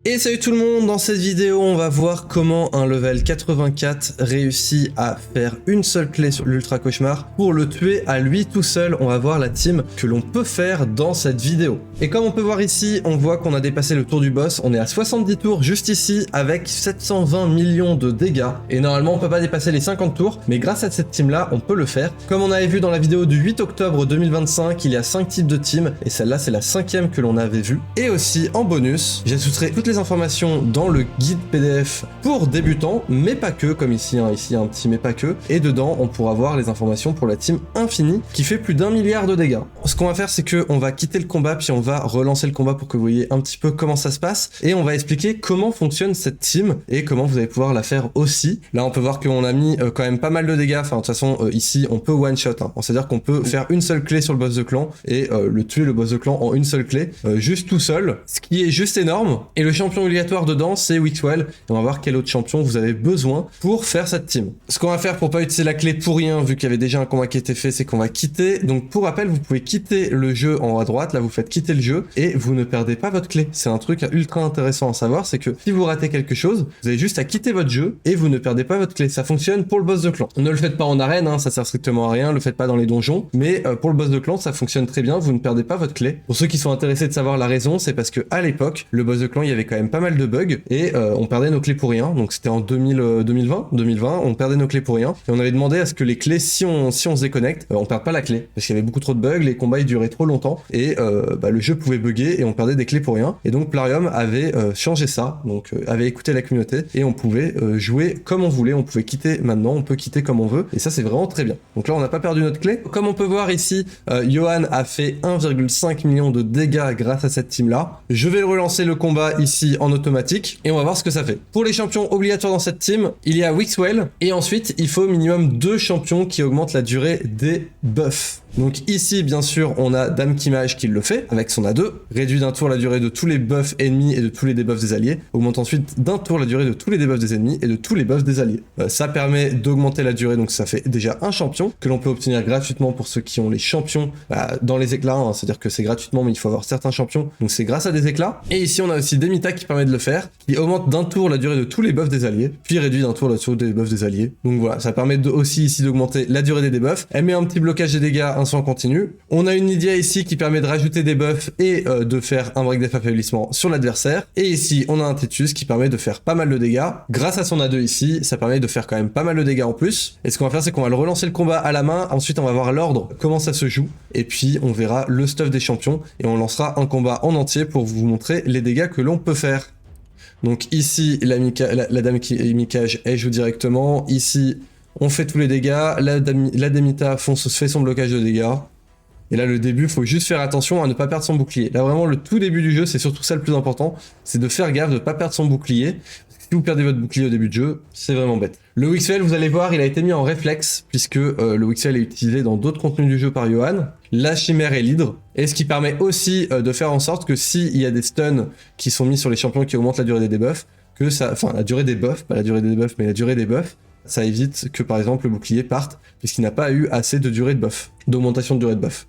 Et salut tout le monde, dans cette vidéo on va voir comment un level 84 réussit à faire une seule clé sur l'Ultra Cauchemar pour le tuer à lui tout seul. On va voir la team que l'on peut faire dans cette vidéo. Et comme on peut voir ici, on voit qu'on a dépassé le tour du boss, on est à 70 tours juste ici avec 720 millions de dégâts. Et normalement on peut pas dépasser les 50 tours, mais grâce à cette team là on peut le faire. Comme on avait vu dans la vidéo du 8 octobre 2025, il y a 5 types de teams et celle-là c'est la 5e que l'on avait vue. Et aussi en bonus, j'ajouterai toutes les informations dans le guide PDF pour débutants, mais pas que, comme ici, ici il y a un petit mais pas que, et dedans on pourra voir les informations pour la team Infinie qui fait plus d'1 milliard de dégâts. Ce qu'on va faire c'est que on va quitter le combat puis on va relancer le combat pour que vous voyez un petit peu comment ça se passe et on va expliquer comment fonctionne cette team et comment vous allez pouvoir la faire aussi. Là on peut voir qu'on a mis quand même pas mal de dégâts, enfin de toute façon ici on peut one shot, hein. C'est-à-dire qu'on peut faire une seule clé sur le boss de clan et le tuer le boss de clan en une seule clé, juste tout seul, ce qui est juste énorme. Et le champion obligatoire dedans c'est Wixwell, et on va voir quel autre champion vous avez besoin pour faire cette team. Ce qu'on va faire pour pas utiliser la clé pour rien, vu qu'il y avait déjà un combat qui était fait, c'est qu'on va quitter. Donc pour rappel, vous pouvez quitter le jeu en haut à droite, là vous faites quitter le jeu et vous ne perdez pas votre clé. C'est un truc ultra intéressant à savoir, c'est que si vous ratez quelque chose, vous avez juste à quitter votre jeu et vous ne perdez pas votre clé. Ça fonctionne pour le boss de clan. Ne le faites pas en arène, hein, ça sert strictement à rien, le faites pas dans les donjons, mais pour le boss de clan ça fonctionne très bien, vous ne perdez pas votre clé. Pour ceux qui sont intéressés de savoir la raison, c'est parce que à l'époque, le boss de clan il y avait quand même pas mal de bugs et on perdait nos clés pour rien. Donc c'était en 2020, on perdait nos clés pour rien et on avait demandé à ce que les clés, si on se déconnecte, on perde pas la clé parce qu'il y avait beaucoup trop de bugs, les combats ils duraient trop longtemps et le jeu pouvait bugger et on perdait des clés pour rien. Et donc Plarium avait changé ça, donc avait écouté la communauté et on pouvait jouer comme on voulait, on pouvait quitter maintenant, on peut quitter comme on veut et ça c'est vraiment très bien. Donc là on n'a pas perdu notre clé. Comme on peut voir ici, Johan a fait 1,5 million de dégâts grâce à cette team là. Je vais relancer le combat ici en automatique et on va voir ce que ça fait. Pour les champions obligatoires dans cette team, il y a Wixwell et ensuite il faut minimum 2 champions qui augmentent la durée des buffs. Donc ici bien sûr on a Dame Kimage qui le fait avec son A2, réduit d'un tour la durée de tous les buffs ennemis et de tous les debuffs des alliés, augmente ensuite d'un tour la durée de tous les debuffs des ennemis et de tous les buffs des alliés. Ça permet d'augmenter la durée, donc ça fait déjà un champion que l'on peut obtenir gratuitement pour ceux qui ont les champions dans les éclats, hein. C'est-à-dire que c'est gratuitement mais il faut avoir certains champions, donc c'est grâce à des éclats. Et ici on a aussi Demita qui permet de le faire, qui augmente d'un tour la durée de tous les buffs des alliés, puis réduit d'un tour la durée des buffs des alliés. Donc voilà, ça permet aussi ici d'augmenter la durée des debuffs. Elle met un petit blocage des dégâts, un soin continu. On a une Lydia ici qui permet de rajouter des buffs et de faire un break d'affaiblissement sur l'adversaire. Et ici on a un Tétus qui permet de faire pas mal de dégâts. Grâce à son A2 ici, ça permet de faire quand même pas mal de dégâts en plus. Et ce qu'on va faire c'est qu'on va le relancer le combat à la main, ensuite on va voir l'ordre, comment ça se joue, et puis on verra le stuff des champions et on lancera un combat en entier pour vous montrer les dégâts que l'on peut faire. Donc ici la Dame Kimage elle joue directement, ici on fait tous les dégâts, la Demita fait son blocage de dégâts. Et là le début, faut juste faire attention à ne pas perdre son bouclier. Là vraiment le tout début du jeu, c'est surtout ça le plus important, c'est de faire gaffe de ne pas perdre son bouclier. Si vous perdez votre bouclier au début de jeu, c'est vraiment bête. Le Wixwell, vous allez voir, il a été mis en réflexe, puisque le Wixwell est utilisé dans d'autres contenus du jeu par Johan, la chimère et l'hydre, et ce qui permet aussi de faire en sorte que s'il y a des stuns qui sont mis sur les champions qui augmentent la durée des debuffs, la durée des buffs, pas la durée des debuffs, mais la durée des buffs, ça évite que par exemple le bouclier parte, puisqu'il n'a pas eu assez de durée de buff, d'augmentation de durée de buff.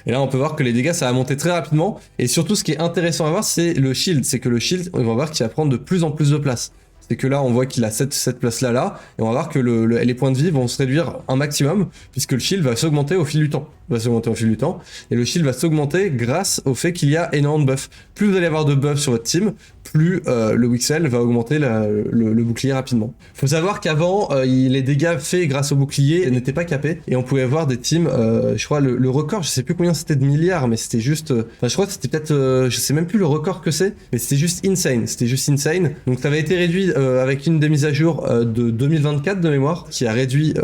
Et là on peut voir que les dégâts ça va monter très rapidement, et surtout ce qui est intéressant à voir c'est le shield, c'est que le shield on va voir qu'il va prendre de plus en plus de place. C'est que là on voit qu'il a cette place là, et on va voir que les points de vie vont se réduire un maximum, puisque le shield va s'augmenter au fil du temps. Et le shield va s'augmenter grâce au fait qu'il y a énormément de buffs. Plus vous allez avoir de buffs sur votre team, plus le Wixwell va augmenter le bouclier rapidement. Faut savoir qu'avant, les dégâts faits grâce au bouclier n'étaient pas capés, et on pouvait avoir des teams, je crois le record, je sais plus combien c'était de milliards, mais c'était juste, je crois que c'était peut-être, je sais même plus le record que c'est, mais c'était juste insane, Donc ça avait été réduit avec une des mises à jour de 2024 de mémoire, qui a réduit,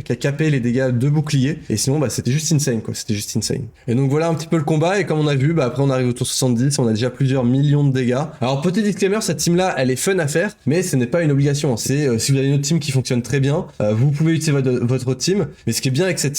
qui a capé les dégâts de bouclier, et sinon c'était juste insane quoi, c'était juste insane. Et donc voilà un petit peu le combat, et comme on a vu, après on arrive au tour 70, on a déjà plusieurs millions de dégâts. Alors petit disclaimer, cette team là elle est fun à faire, mais ce n'est pas une obligation. C'est si vous avez une autre team qui fonctionne très bien, vous pouvez utiliser votre team, mais ce qui est bien avec cette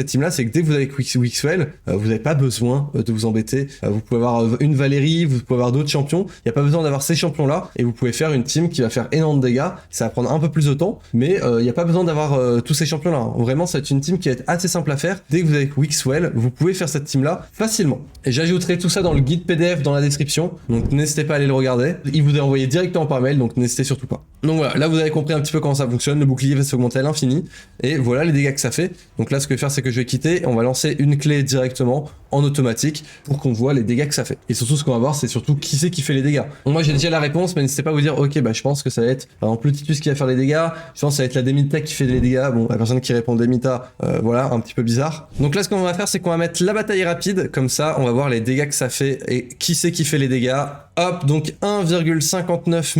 team là, c'est que dès que vous avez Wixwell, vous n'avez pas besoin de vous embêter. Vous pouvez avoir une Valérie, vous pouvez avoir d'autres champions, il n'y a pas besoin d'avoir ces champions là, et vous pouvez faire une team qui va faire énormément de dégâts. Ça va prendre un peu plus de temps, mais il n'y a pas besoin d'avoir tous ces champions là. Vraiment, c'est une team qui est assez simple à faire. Dès que vous avez Wixwell, vous pouvez faire cette team là facilement. Et j'ajouterai tout ça dans le guide PDF dans la description, donc n'hésitez pas à aller le regarder. Il vous est envoyé directement par mail, donc n'hésitez surtout pas. Donc voilà, là vous avez compris un petit peu comment ça fonctionne. Le bouclier va s'augmenter à l'infini, et voilà les dégâts que ça fait. Donc là, ce que je vais faire, c'est que je vais quitter, et on va lancer une clé directement en automatique pour qu'on voit les dégâts que ça fait. Et surtout, ce qu'on va voir, c'est surtout qui c'est qui fait les dégâts. Donc moi, j'ai déjà la réponse, mais n'hésitez pas à vous dire, ok, bah je pense que ça va être par exemple le Titus qui va faire les dégâts. Je pense que ça va être la Demita qui fait les dégâts. Bon, la personne qui répond Demita, voilà, un petit peu bizarre. Donc là, ce qu'on va faire, c'est qu'on va mettre la bataille rapide, comme ça, on va voir les dégâts que ça fait et qui c'est qui fait les dégâts. Hop, donc 1,59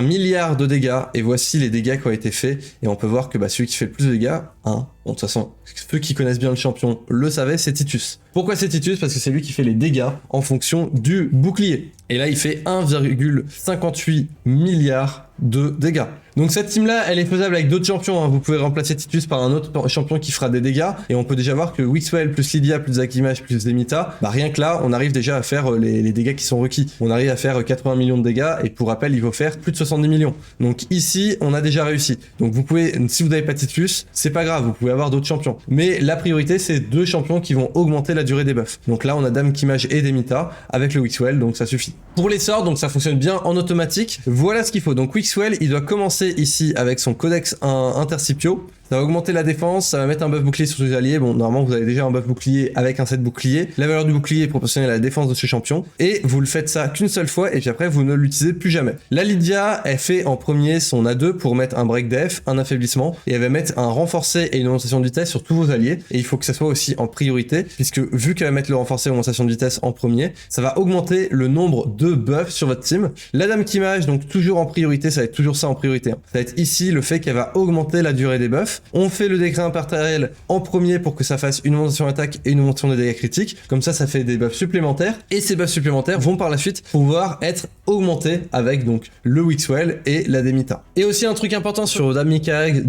milliard de dégâts, et voici les dégâts qui ont été faits, et on peut voir que celui qui fait le plus de dégâts, bon, de toute façon, ceux qui connaissent bien le champion le savaient, c'est Titus. Pourquoi c'est Titus? Parce que c'est lui qui fait les dégâts en fonction du bouclier. Et là, il fait 1,58 milliard de dégâts. Donc cette team là, elle est faisable avec d'autres champions, hein. Vous pouvez remplacer Titus par un autre champion qui fera des dégâts, et on peut déjà voir que Wixwell plus Lydia plus Zakimage plus Demita, rien que là, on arrive déjà à faire les dégâts qui sont requis. On arrive à faire 80 millions de dégâts, et pour rappel, il faut faire plus de 70 millions. Donc ici, on a déjà réussi. Donc vous pouvez, si vous n'avez pas Titus, c'est pas grave, vous pouvez avoir d'autres champions. Mais la priorité, c'est 2 champions qui vont augmenter la durée des buffs. Donc là, on a Zakimage et Demita avec le Wixwell, donc ça suffit. Pour les sorts, donc ça fonctionne bien en automatique. Voilà ce qu'il faut. Donc Wixwell, il doit commencer ici avec son codex Intercipio. Ça va augmenter la défense, ça va mettre un buff bouclier sur tous les alliés. Bon, normalement, vous avez déjà un buff bouclier avec un set bouclier. La valeur du bouclier est proportionnelle à la défense de ce champion. Et vous le faites ça qu'une seule fois, et puis après, vous ne l'utilisez plus jamais. La Lydia, elle fait en premier son A2 pour mettre un break def, un affaiblissement, et elle va mettre un renforcé et une augmentation de vitesse sur tous vos alliés. Et il faut que ça soit aussi en priorité, puisque vu qu'elle va mettre le renforcé et l'augmentation de vitesse en premier, ça va augmenter le nombre de buffs sur votre team. La Zakimage, donc toujours en priorité, ça va être toujours ça en priorité. Ça va être ici le fait qu'elle va augmenter la durée des buffs. On fait le décret impartériel en premier pour que ça fasse une augmentation d'attaque et une augmentation des dégâts critiques. Comme ça fait des buffs supplémentaires. Et ces buffs supplémentaires vont par la suite pouvoir être augmentés avec donc le Wixwell et la Demita. Et aussi un truc important sur Dame Mikage,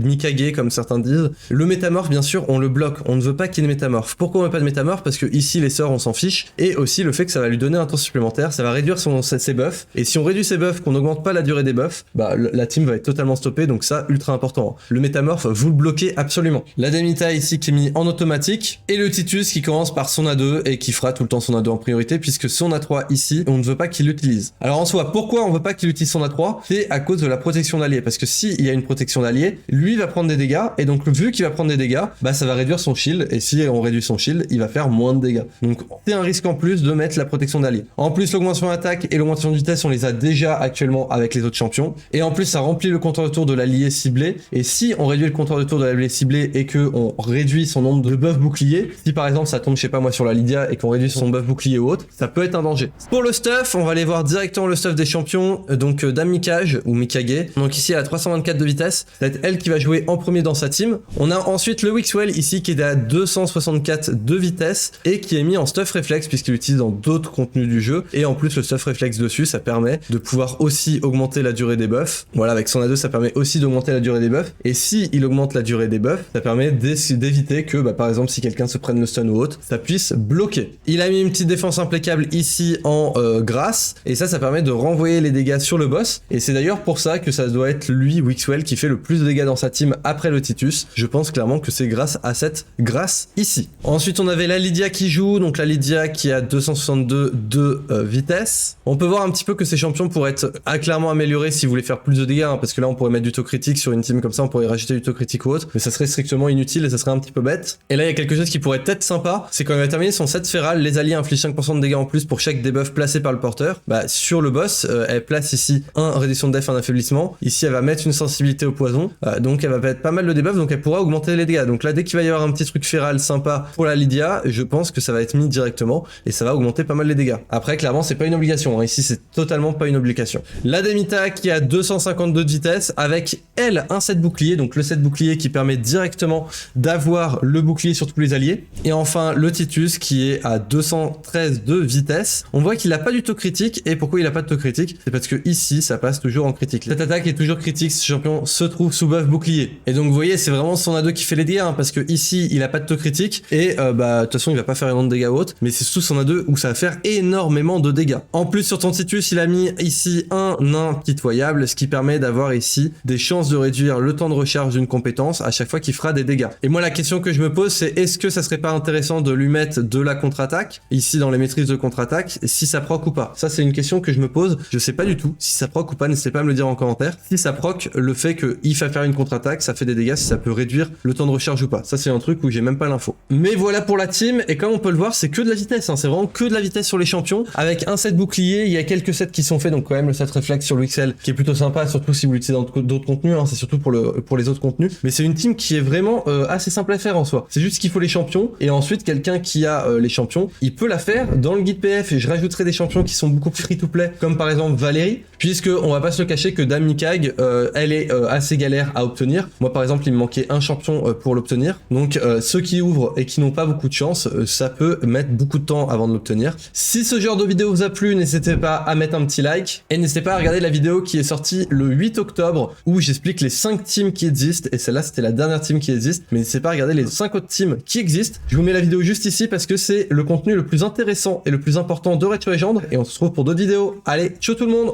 comme certains disent, le métamorphe, bien sûr, on le bloque. On ne veut pas qu'il y ait de métamorphe. Pourquoi on ne veut pas de métamorphe? Parce que ici, les sorts, on s'en fiche. Et aussi le fait que ça va lui donner un temps supplémentaire, ça va réduire ses buffs. Et si on réduit ses buffs, qu'on n'augmente pas la durée des buffs, la team va être totalement stoppée. Donc ça, ultra important. Le métamorphe, vous le bloquez absolument. La Demita ici qui est mis en automatique, et le Titus qui commence par son A2 et qui fera tout le temps son A2 en priorité, puisque son A3 ici, on ne veut pas qu'il l'utilise. Alors en soi, pourquoi on veut pas qu'il utilise son A3? C'est à cause de la protection d'alliés, parce que s'il y a une protection d'alliés, lui va prendre des dégâts, et donc vu qu'il va prendre des dégâts, ça va réduire son shield, et si on réduit son shield, il va faire moins de dégâts. Donc c'est un risque en plus de mettre la protection d'alliés. En plus, l'augmentation d'attaque et l'augmentation de vitesse, on les a déjà actuellement avec les autres champions, et en plus ça remplit le compteur de tour de l'allié ciblé, et si on réduit le compteur de tour de l'allié ciblé et que on réduit son nombre de buffs boucliers, si par exemple ça tombe je sais pas moi sur la Lydia et qu'on réduit son buff bouclier ou autre, ça peut être un danger. Pour le stuff, on va aller voir directement le stuff des champions, donc Dame Mikage ou Mikage. Donc ici elle a 324 de vitesse, ça va être elle qui va jouer en premier dans sa team. On a ensuite le Wixwell ici qui est à 264 de vitesse et qui est mis en stuff réflexe puisqu'il l'utilise dans d'autres contenus du jeu, et en plus le stuff réflexe dessus, ça permet de pouvoir aussi augmenter la durée des buffs. Voilà, avec son A2 ça permet aussi d'augmenter la durée des buffs, et si il augmente la durée des buffs, ça permet d'éviter que par exemple si quelqu'un se prenne le stun ou autre, ça puisse bloquer. Il a mis une petite défense impeccable ici en grâce, et ça permet de renvoyer les dégâts sur le boss, et c'est d'ailleurs pour ça que ça doit être lui, Wixwell, qui fait le plus de dégâts dans sa team après le Titus. Je pense clairement que c'est grâce à cette grâce ici. Ensuite on avait la Lydia qui joue, donc la Lydia qui a 262 de vitesse. On peut voir un petit peu que ces champions pourraient être clairement améliorés si vous voulez faire plus de dégâts, parce que là on pourrait mettre du taux critique sur une team comme ça, on pourrait rajouter du taux critique ou autre, mais ça serait strictement inutile et ça serait un petit peu bête. Et là il y a quelque chose qui pourrait être sympa, c'est quand il va terminer son set féral, les alliés infligent 5% de dégâts en plus pour chaque debuff placé par le porteur. Sur le boss, elle place ici un réduction de def, un affaiblissement. Ici elle va mettre une sensibilité au poison, donc elle va mettre pas mal de debuff, donc elle pourra augmenter augmenter les dégâts. Donc là, dès qu'il va y avoir un petit truc féral sympa pour la Lydia, je pense que ça va être mis directement et ça va augmenter pas mal les dégâts. Après, clairement, c'est pas une obligation. Hein. Ici, c'est totalement pas une obligation. La Demita qui a 252 de vitesse avec elle un set bouclier, donc le set bouclier qui permet directement d'avoir le bouclier sur tous les alliés. Et enfin, le Titus qui est à 213 de vitesse. On voit qu'il a pas du taux critique. Et pourquoi il a pas de taux critique? C'est parce que ici, ça passe toujours en critique. Cette attaque est toujours critique si ce champion se trouve sous buff bouclier. Et donc, vous voyez, c'est vraiment son AD qui fait les dégâts, hein, parce que ici, il a pas de taux critique. Et bah, de toute façon, il va pas faire énormément de dégâts hautes. Mais c'est surtout son AD où ça va faire énormément de dégâts. En plus, sur ton Titus, il a mis ici un nain pitoyable, ce qui permet d'avoir ici des chances de réduire le temps de recharge d'une compétence à chaque fois qu'il fera des dégâts. Et moi, la question que je me pose, c'est est-ce que ça serait pas intéressant de lui mettre de la contre-attaque, ici dans les maîtrises de contre-attaque, si ça proc ou pas? Ça, c'est une question que je me pose. Je sais pas du tout si ça proc ou pas, n'hésitez pas à me le dire en commentaire. Si ça proc, le fait qu'il va faire une contre-attaque, ça fait des dégâts, si ça peut réduire le temps de recharge ou pas. Ça, c'est un truc où j'ai même pas l'info. Mais voilà pour la team, et comme on peut le voir, c'est que de la vitesse, hein. C'est vraiment que de la vitesse sur les champions, avec un set bouclier, il y a quelques sets qui sont faits, donc quand même le set réflexe sur l'XL, qui est plutôt sympa, surtout si vous l'utilisez dans d'autres contenus, hein. C'est surtout pour les autres contenus. Mais c'est une team qui est vraiment assez simple à faire en soi. C'est juste qu'il faut les champions, et ensuite, quelqu'un qui a les champions, il peut la faire dans le guide PF, et je rajouterai des champions qui sont beaucoup plus free-to-play, comme par exemple Valérie, puisque on va pas se le cacher que Dame Mikag, elle est assez galère à obtenir. Moi par exemple, il me manquait un champion pour l'obtenir, donc ceux qui ouvrent et qui n'ont pas beaucoup de chance, ça peut mettre beaucoup de temps avant de l'obtenir. Si ce genre de vidéo vous a plu, n'hésitez pas à mettre un petit like, et n'hésitez pas à regarder la vidéo qui est sortie le 8 octobre, où j'explique les 5 teams qui existent, et celle-là c'était la dernière team qui existe, mais n'hésitez pas à regarder les 5 autres teams qui existent. Je vous mets la vidéo juste ici parce que c'est le contenu le plus intéressant et le plus important de Raid to Legends, et on se retrouve pour d'autres vidéos. Allez, ciao tout le monde!